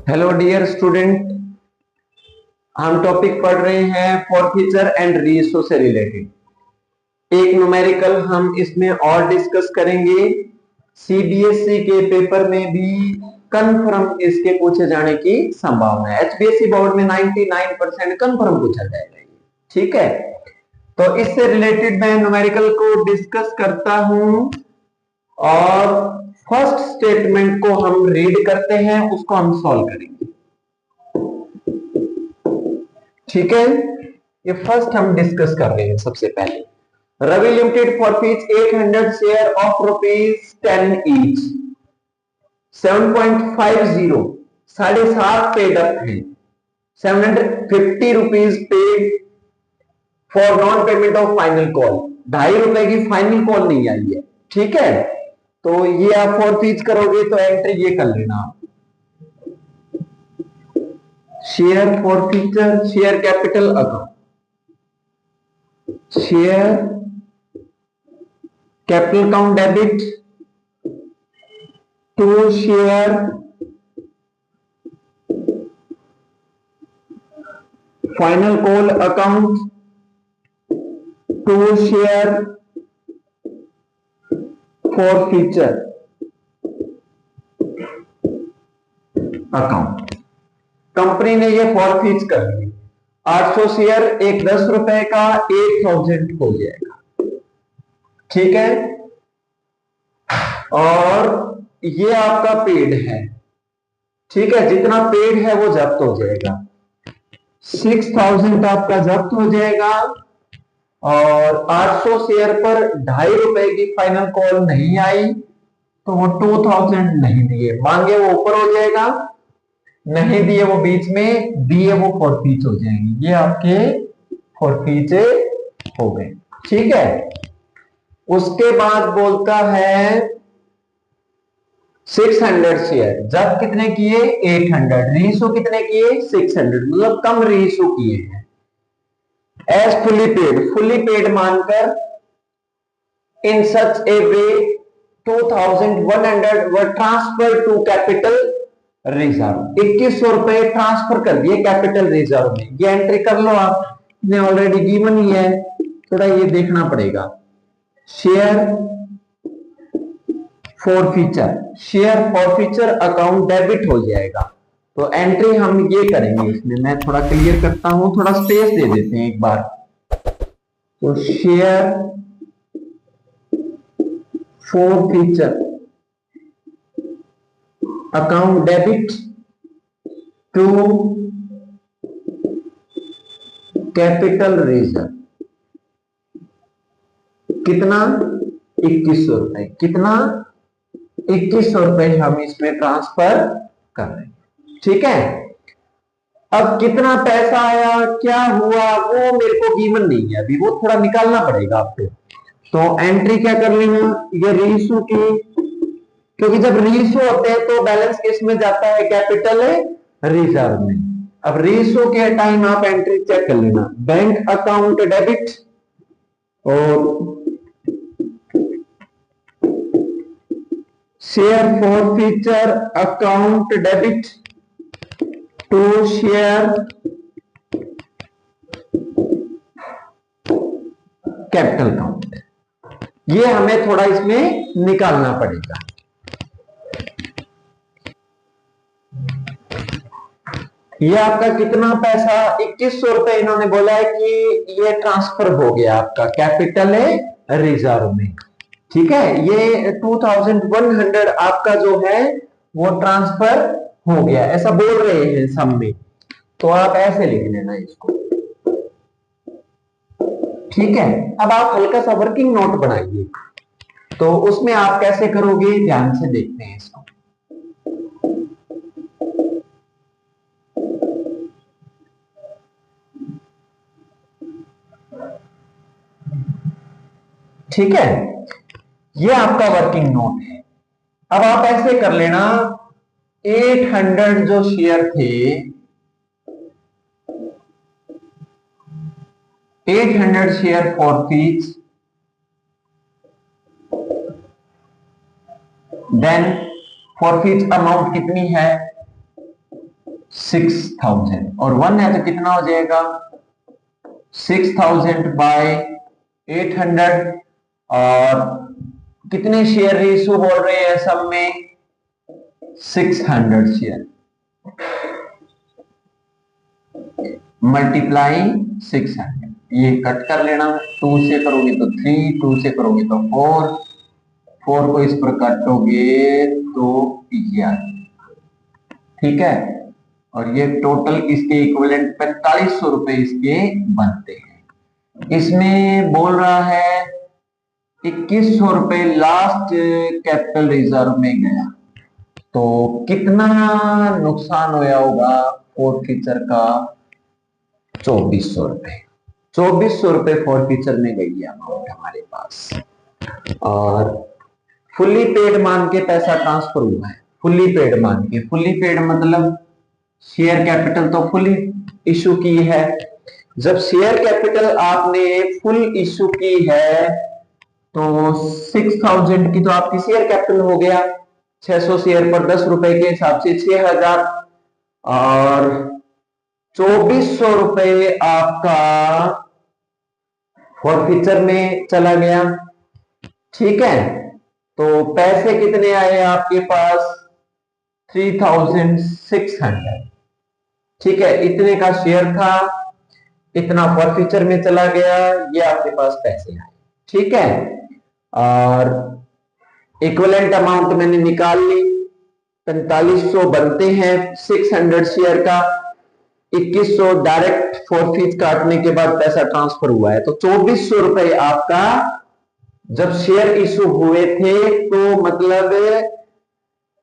Hello dear student, हम topic पढ़ रहे हैं फॉरफीचर एंड रीइश्यू से रिलेटेड एक न्यूमेरिकल हम इसमें और डिस्कस करेंगे। सीबीएसई के पेपर में भी कंफर्म इसके पूछे जाने की संभावना है। एचबीएसई बोर्ड में 99% कंफर्म पूछा जाएगा। ठीक है, तो इससे रिलेटेड मैं न्यूमेरिकल को डिस्कस करता हूं और फर्स्ट स्टेटमेंट को हम रीड करते हैं, उसको हम सॉल्व करेंगे। ठीक है, ये फर्स्ट हम डिस्कस कर रहे हैं। सबसे पहले Ravi limited forfeits 800 share of ₹10 each. 7.50 7.5 paid up है। 750 rupees paid for non payment of final call. ₹2.5 की फाइनल कॉल नहीं आई है। ठीक है, तो ये आप फॉरफीट्स करोगे तो एंट्री ये कर लेना आप। Share forfeiture, share capital account, share capital account debit to share final call account to share forfeiture account. Company ने ये फॉरफीच कर दी। 800 शेयर, एक ₹10 का 8000 हो जाएगा। ठीक है, और ये आपका पेड है। ठीक है, जितना पेड है वो जब्त हो जाएगा। 6000 आपका जब्त हो जाएगा और 800 शेयर पर ₹2.5 की फाइनल कॉल नहीं आई तो वो 2000 नहीं दिए, मांगे वो ऊपर हो जाएगा, नहीं दिए वो बीच में, दिए वो फॉरफीच हो जाएंगे। ये आपके फॉरफीचे हो गए। ठीक है, उसके बाद बोलता है 600 शेयर, जब कितने किए 800, रीइश्यू कितने किए 600, मतलब कम रीइश्यू किए हैं। एज फुली पेड मानकर इन सच ए वे 2100 वर transfer to capital reserve. 2100 transfer कर दिए कैपिटल रिजर्व में। ये एंट्री कर लो आप, ने ऑलरेडी गिवन ही है, थोड़ा ये देखना पड़ेगा। शेयर फॉरफीचर अकाउंट डेबिट हो जाएगा, तो एंट्री हम ये करेंगे। इसमें मैं थोड़ा क्लियर करता हूं, थोड़ा स्पेस दे देते हैं एक बार। तो share forfeiture account debit to capital reserve. कितना 2100 कितना 2100 हम इसमें ट्रांसफर कर रहे हैं। ठीक है, अब कितना पैसा आया क्या हुआ वो मेरे को गिवन नहीं है अभी, वो थोड़ा निकालना पड़ेगा आपको। तो एंट्री क्या कर लेना, ये रीइश्यू की, क्योंकि जब रीइश्यू होते हैं तो बैलेंस किस में जाता है, कैपिटल रिजर्व में। अब रीइश्यू के टाइम आप एंट्री चेक कर लेना, बैंक अकाउंट डेबिट और share forfeiture account debit to share capital account. ये हमें थोड़ा इसमें निकालना पड़ेगा। ये आपका कितना पैसा 2100 इन्होंने बोला है कि ये ट्रांसफर हो गया आपका कैपिटल रिजर्व में। ठीक है, ये 2100 आपका जो है वो ट्रांसफर हो गया, ऐसा बोल रहे हैं सब में, तो आप ऐसे लिख लेना इसको। ठीक है, अब आप हल्का सा वर्किंग नोट बनाइए, तो उसमें आप कैसे करोगे ध्यान से देखते हैं इसको। ठीक है, ये आपका वर्किंग नोट है। अब आप ऐसे कर लेना, 800 जो शेयर थे, 800 शेयर फॉरफीच, देन फॉरफीच अमाउंट कितनी है 6000 और 1 है तो कितना हो जाएगा 6000 बाय 800 और कितने शेयर रेशो बोल रहे हैं सब में 600 शेयर मल्टीप्लाई 600 ये कट कर लेना 2 से करोगे तो 3 2 से करोगे तो 4 को इस पर काटोगे तो 11 ठीक है और ये टोटल इसके इक्विवेलेंट 4500 रुपए इसके बनते हैं। इसमें बोल रहा है 2100 रुपए लास्ट कैपिटल रिजर्व में गया तो कितना नुकसान होया होगा फोरफीचर का 2400 रुपए 2400 रुपए फोरफीचर में गई अमाउंट हमारे पास और फुल्ली पेड मान के पैसा ट्रांसफर हुआ है फुल्ली पेड मान के फुल्ली पेड मतलब शेयर कैपिटल तो फुल्ली इशू की है जब शेयर कैपिटल आपने फुल इशू की है तो 6000 की तो आपकी शेयर कैपिटल हो गया 600 शेयर पर 10 रुपए के हिसाब से 6000 और 2400 रुपए आपका फॉरफीचर में चला गया ठीक है तो पैसे कितने आए आपके पास 3600 ठीक है इतने का शेयर था इतना फॉरफीचर में चला गया ये आपके पास पैसे आए ठीक है और इक्विवेलेंट अमाउंट मैंने निकाल ली 4500 बनते हैं 600 शेयर का 2100 डायरेक्ट फॉरफीच काटने के बाद पैसा ट्रांसफर हुआ है तो 2400 रुपए आपका जब शेयर इशू हुए थे तो मतलब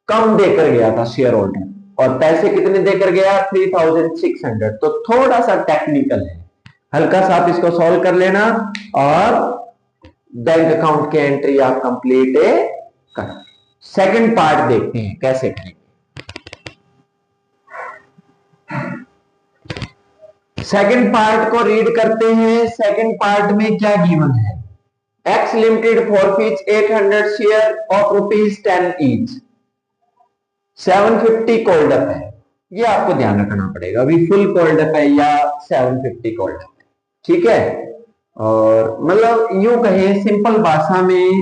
कम देकर गया था शेयर होल्डर और पैसे कितने देकर गया 3600 तो थोड़ा सा टेक्निकल है हल्का सा आप इसको सॉल्व कर लेना और बैंक अकाउंट की एंट्री आप कंप्लीट कर सेकंड पार्ट देखते हैं कैसे करेंगे सेकंड पार्ट को रीड करते हैं सेकंड पार्ट में क्या गिवन है X limited forfeits 800 share of ₹10 each 750 called up है ये आपको ध्यान रखना पड़ेगा अभी फुल कॉल्ड अप है या 750 कॉल्ड अप है ठीक है और मतलब यूं कहें सिंपल भाषा में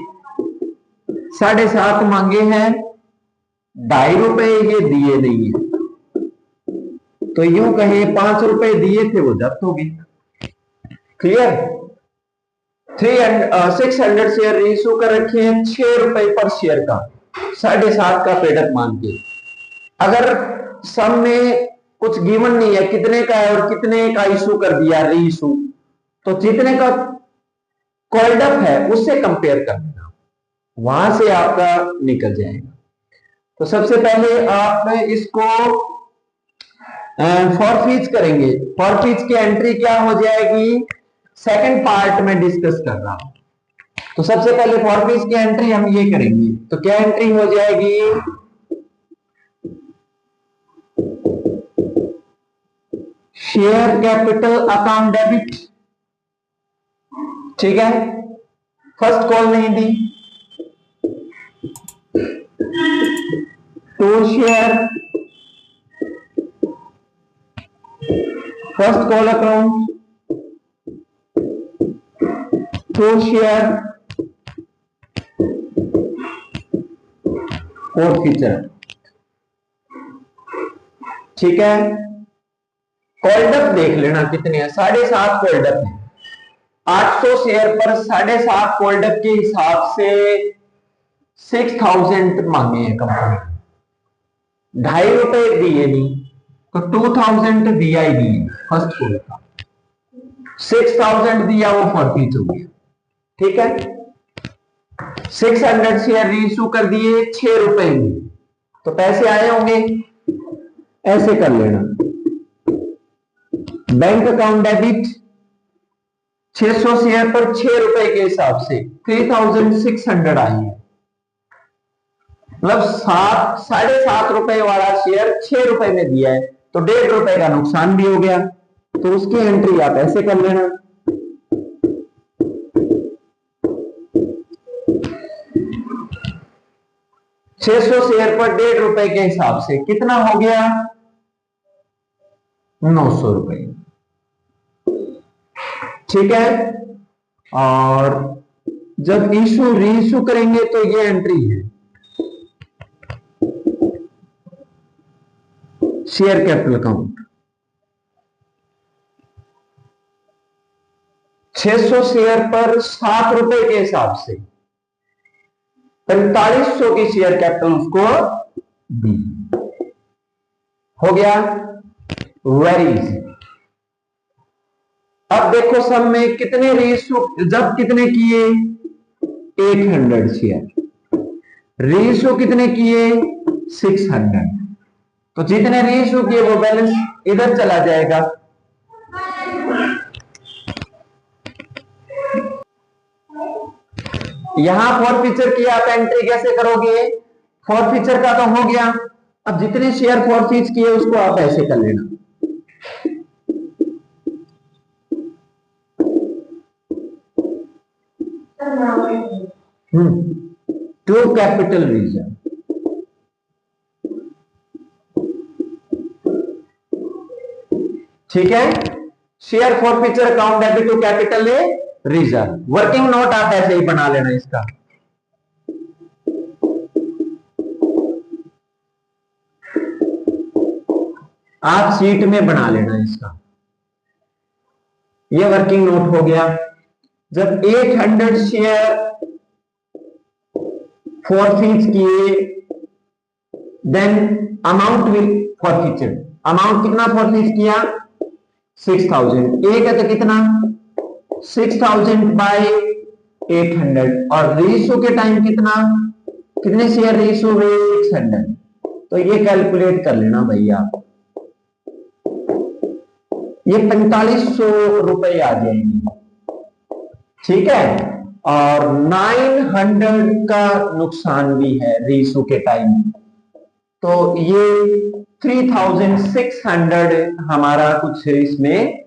7.5 मांगे हैं 2.5 रुपए ये दिए नहीं है तो यूं कहें 5 रुपए दिए थे वो जब्त हो गए क्लियर 600 शेयर इशू कर रखे हैं 6 रुपए पर शेयर का 7.5 का पेडअप मान के अगर सम में कुछ गिवन नहीं है कितने का है और कितने का इशू कर दिया री इशू तो जितने का कॉल्ड अप है उससे कंपेयर कर देना वहां से आपका निकल जाएगा तो सबसे पहले आप इसको फॉरफीच करेंगे फॉरफीच की एंट्री क्या हो जाएगी सेकंड पार्ट में डिस्कस कर रहा हूं तो सबसे पहले फॉरफीच की एंट्री हम ये करेंगे तो क्या एंट्री हो जाएगी शेयर कैपिटल अकाउंट डेबिट ठीक है फर्स्ट कॉल नहीं दी to share first call account to share forfeiture ठीक है कॉल्ड अप देख लेना कितने हैं 7.5 कॉल्ड अप है 800 शेयर पर 7.5 कॉल्ड अप के हिसाब से 6000 मांगे हैं कंपनी 2.5 रुपए दिए नहीं तो 2000 दिया ही नहीं फर्स्ट कॉल का 6000 दिया वो फॉरफीच हो गया ठीक है 600 शेयर रीइशू कर दिए 6 रुपए में तो पैसे आए होंगे ऐसे कर लेना बैंक अकाउंट डेबिट 600 शेयर पर 6 रुपए के हिसाब से 3600 आई है मतलब 7.5 रुपए वाला शेयर 6 रुपए में दिया है तो 1.5 रुपए का नुकसान भी हो गया तो उसकी एंट्री आप ऐसे कर लेना शेयर पर 1.5 रुपए के हिसाब से कितना हो गया 900 रुपए। ठीक है, और जब इशू रीइशू करेंगे तो ये एंट्री है, शेयर कैपिटल अकाउंट 600 शेयर पर 7 रुपए के हिसाब से 4500 की शेयर कैपिटल उसको दी। हो गया, वेरी इजी। अब देखो सब में कितने रीइशू, जब कितने किए 800 शेयर, रीइशू कितने किए 600, तो जितने रीइशू किए वो बैलेंस इधर चला जाएगा। यहां फॉरफीचर की आप एंट्री कैसे करोगे, फॉरफीचर का तो हो गया, अब जितने शेयर फॉरफीच किए उसको आप ऐसे कर लेना, टू कैपिटल रीजन। ठीक है, share forfeiture account debit to capital a reserve. Working note आप ऐसे ही बना लेना इसका, आप शीट में बना लेना इसका, ये वर्किंग नोट हो गया। जब 800 शेयर फॉरफीच किए, then amount will forfeiture, amount कितना फॉरफीच किया 6000, एक है तो कितना 6000 बाय 800, और रीइशू के टाइम कितना, कितने शेयर रीइशू हुए 600, तो ये कैलकुलेट कर लेना भैया, ये 4500 रुपए आ जाएंगे। ठीक है, और 900 का नुकसान भी है रीइशू के टाइम, तो ये 3600 हमारा कुछ इसमें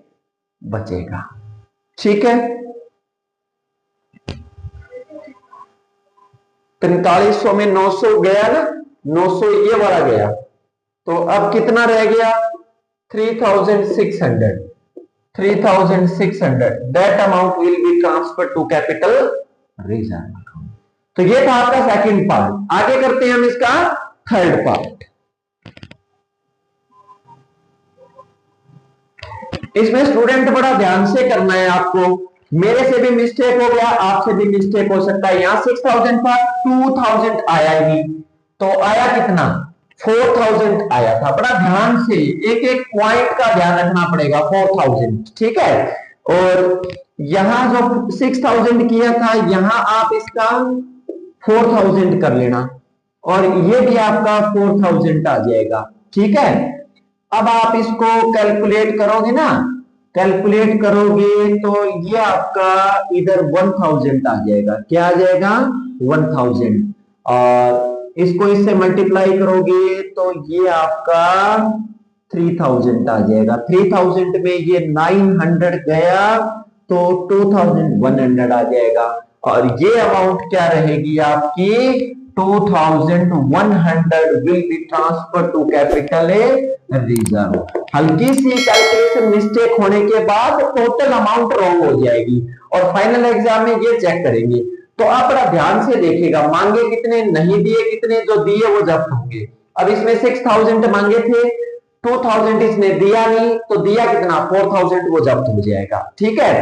बचेगा। ठीक है, 4500 में 900 गया ना, 900 ये वाला गया, तो अब कितना रह गया 3600, 3600, that amount will be transfer to capital reserve. तो ये था आपका सेकंड पार्ट। आगे करते हैं हम इसका थर्ड पार्ट। इसमें स्टूडेंट बड़ा ध्यान से करना है आपको, मेरे से भी मिस्टेक हो गया, आपसे भी मिस्टेक हो सकता है। यहां 6000 था, 2000 आया ही नहीं, तो आया कितना 4000 आया था। बड़ा ध्यान से एक एक पॉइंट का ध्यान रखना पड़ेगा, 4000। ठीक है, और यहां जो 6000 किया था, यहां आप इसका 4000 कर लेना, और ये भी आपका 4000 आ जाएगा। ठीक है, अब आप इसको कैलकुलेट करोगे ना, कैलकुलेट करोगे तो ये आपका इधर 1000 आ जाएगा। क्या आ जाएगा 1000, और इसको इससे मल्टीप्लाई करोगे तो ये आपका 3000 आ जाएगा। 3000 में ये 900 गया तो 2100 आ जाएगा, और ये अमाउंट क्या रहेगी आपकी 2100 will be transfer to capital a reserve. हल्की सी कैलकुलेशन मिस्टेक होने के बाद टोटल अमाउंट रॉन्ग हो जाएगी, और फाइनल एग्जाम में ये चेक करेंगे। तो आप बड़ा ध्यान से देखिएगा, मांगे कितने, नहीं दिए कितने, जो दिए वो जब्त होंगे। अब इसमें 6000 मांगे थे, 2000 इसने दिया नहीं, तो दिया कितना 4000, वो जब्त हो जाएगा। ठीक है,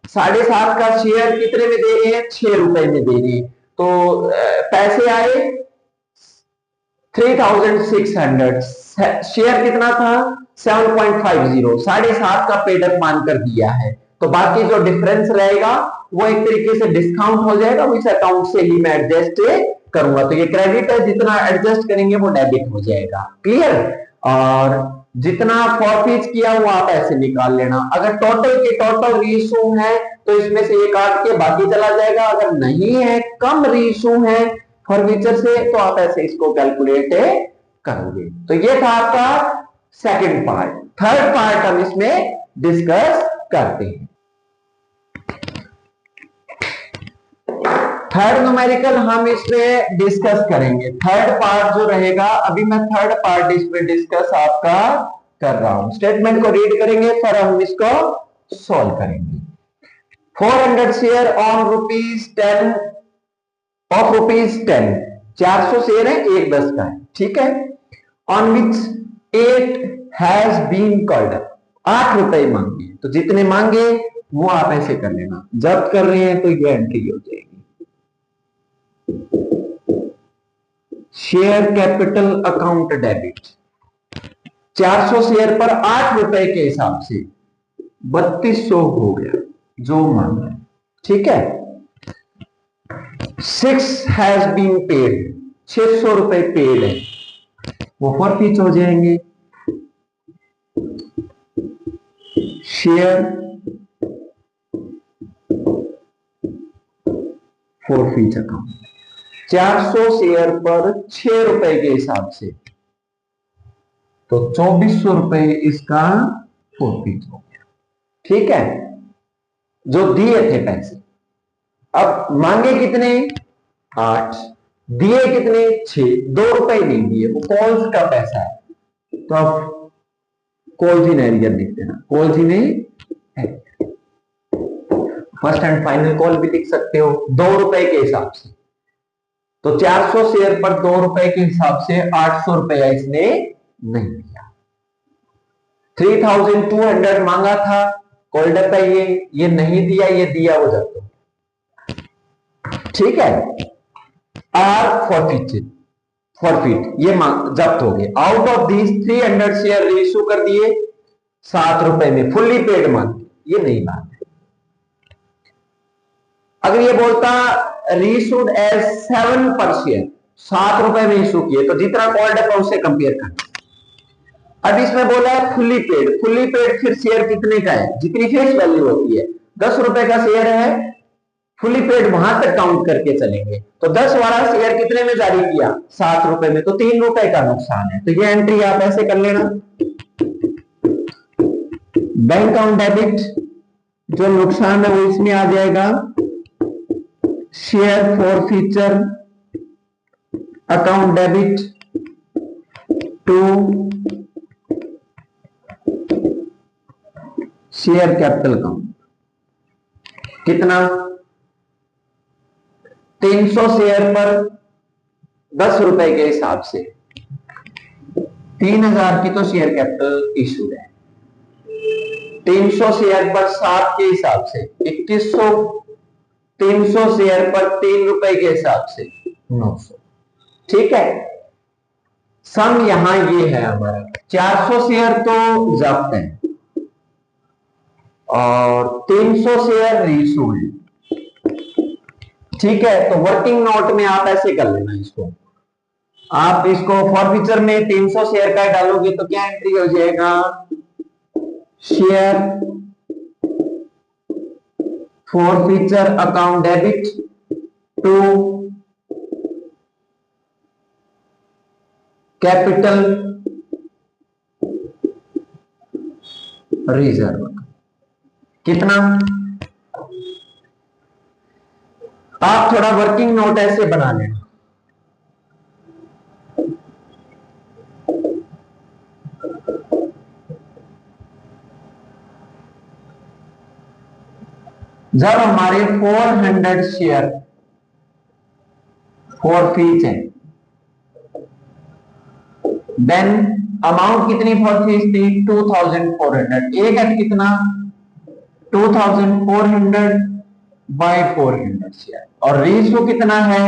7.5 का शेयर कितने में दे रहे हैं 6 रुपए में दे रहे हैं, तो पैसे आए 3600, शेयर कितना था 7.50, 7.5 का पेडअप मानकर दिया है, तो बाकी जो डिफरेंस रहेगा वो एक तरीके से डिस्काउंट हो जाएगा, वो इस अकाउंट से ही मैं एडजस्ट करूंगा, तो ये क्रेडिट है, जितना एडजस्ट करेंगे वो डेबिट हो जाएगा। क्लियर, और जितना फॉरफीट किया वो आप ऐसे निकाल लेना। अगर टोटल के टोटल रीइशू है तो इसमें से ये काट के बाकी चला जाएगा, अगर नहीं है कम रीइशू है फॉरफीचर से तो आप ऐसे इसको कैलकुलेट करोगे। तो ये था आपका सेकंड पार्ट। थर्ड पार्ट हम इसमें डिस्कस करते हैं। थर्ड न्यूमेरिकल हम इसमें डिस्कस करेंगे। थर्ड पार्ट जो रहेगा, अभी मैं थर्ड पार्ट इसमें डिस्कस आपका कर रहा हूं। स्टेटमेंट को रीड करेंगे फिर हम इसको सॉल्व करेंगे। 400 शेयर ऑन ₹10 ऑफ ₹10, 400 शेयर है, 1/10 का है, ठीक है। On which 8 has been called up, 8 रुपए मांगे, तो जितने मांगे वो आप ऐसे कर लेना। जब कर रहे हैं तो ये एंट्री हो जाएगी। Share capital account debit, 400 share पर 8 रुपए के हिसाब से 3200 हो गया जो मांगा, ठीक है। 6 हैज बीन पेड, 600 रुपए पेड है, वो फॉरफीट हो जाएंगे। शेयर फॉरफीट अकाउंट, 400 शेयर पर 6 रुपए के हिसाब से तो 2400 रुपए इसका फॉरफीट हो गया, ठीक है, जो दिए थे पैसे। अब मांगे कितने? 8, दिए कितने? 6, 2 रुपए नहीं दिए, वो कॉल्स का पैसा है, तो अब कॉल्स एरियर लिख देना, calls arrear. First and final call भी लिख सकते हो 2 रुपए के हिसाब से, तो 400 शेयर पर 2 रुपए के हिसाब से 800 रुपया इसने नहीं दिया। 3200 मांगा था, कॉल्ड अप है ये नहीं दिया, ये दिया वो जब्त हो, ठीक है। आर फॉरफीट ये जब्त हो गए। Out of these 300 share reissue कर दिए 7 रुपए में, फुल्ली पेड मांग, ये नहीं बात है। अगर ये बोलता रीइश्यूड एज 7 पर शेयर, 7 रुपए में इश्यू किए, तो जितना कॉल्ड अप है उससे कंपेयर करना। अब इसमें बोला है फुल्ली पेड फिर शेयर कितने का है? जितनी फेस वैल्यू होती है, 10 रुपए का शेयर है, फुली पेड वहां तक काउंट करके चलेंगे, तो 10 वाला शेयर कितने में जारी किया? 7 रुपए में, तो 3 रुपए का नुकसान है, तो ये एंट्री आप ऐसे कर लेना। बैंक अकाउंट डेबिट, जो नुकसान है वो इसमें आ जाएगा। Share forfeiture account debit to share capital account, कितना? 300 शेयर पर 10 रुपए के हिसाब से 3000 की तो शेयर कैपिटल इशूड है, 300 शेयर पर 7 के हिसाब से 2100, 300 शेयर पर 3 रुपए के हिसाब से 900, ठीक है। सम यहां ये है हमारा, 400 शेयर तो जब्त है और 300 शेयर रीइश्यू है, ठीक है। तो वर्किंग नोट में आप ऐसे कर लेना इसको, आप इसको फॉरफीचर में 300 शेयर का डालोगे तो क्या एंट्री हो जाएगा? Share forfeiture account debit to capital reserve, कितना? आप थोड़ा वर्किंग नोट ऐसे बना लेना, जब हमारे 400 शेयर फॉरफीट है, देन अमाउंट कितनी फॉरफीट थी? 2400, एक है कितना? 2400 बाय 400 शेयर, और रीइश्यू कितना है?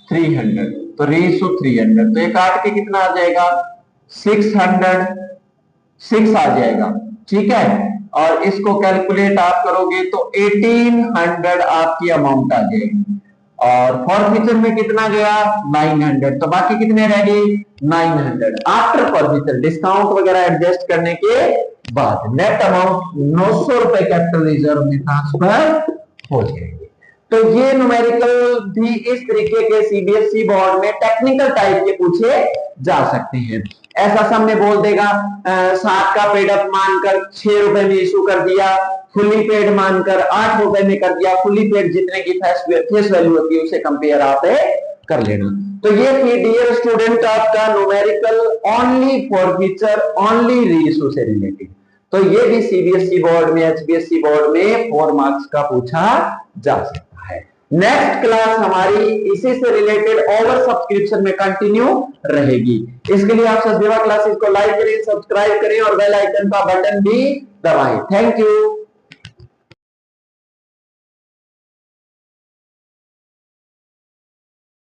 300, तो रीइश्यू 300, तो ये काट के कितना आ जाएगा? 606 आ जाएगा, ठीक है। और इसको कैलकुलेट आप करोगे तो 1800 आपकी अमाउंट आ जाएगी, और फॉरफीचर में कितना गया? 900, तो बाकी कितने रह गए? 900 आफ्टर फॉरफीचर, डिस्काउंट वगैरह एडजस्ट करने के बाद नेट अमाउंट 900 रुपए कैपिटल रिजर्व में ट्रांसफर हो जाएंगे। तो ये न्यूमेरिकल भी इस तरीके के सीबीएसई बोर्ड में टेक्निकल टाइप के पूछे जा सकते हैं। ऐसा सामने बोल देगा 7 का पेड अप मानकर 6 रुपए में इशू कर दिया, फुली पेड मानकर 8 रुपए में कर दिया, फुली पेड जितने की फेस वैल्यू होती है उसे कंपेयर आप कर लेना। तो ये थी डियर स्टूडेंट आपका numerical only for future only ratio से रिलेटेड। तो ये भी सीबीएसई बोर्ड में, एचबीएसई बोर्ड में 4 मार्क्स का पूछा जा सकता है। नेक्स्ट क्लास हमारी इसी से रिलेटेड ओवर सब्सक्रिप्शन में कंटिन्यू रहेगी। इसके लिए आप सचदेवा क्लासेस को लाइक करें, सब्सक्राइब करें और बेल आइकन का बटन भी दबाएं। Thank you.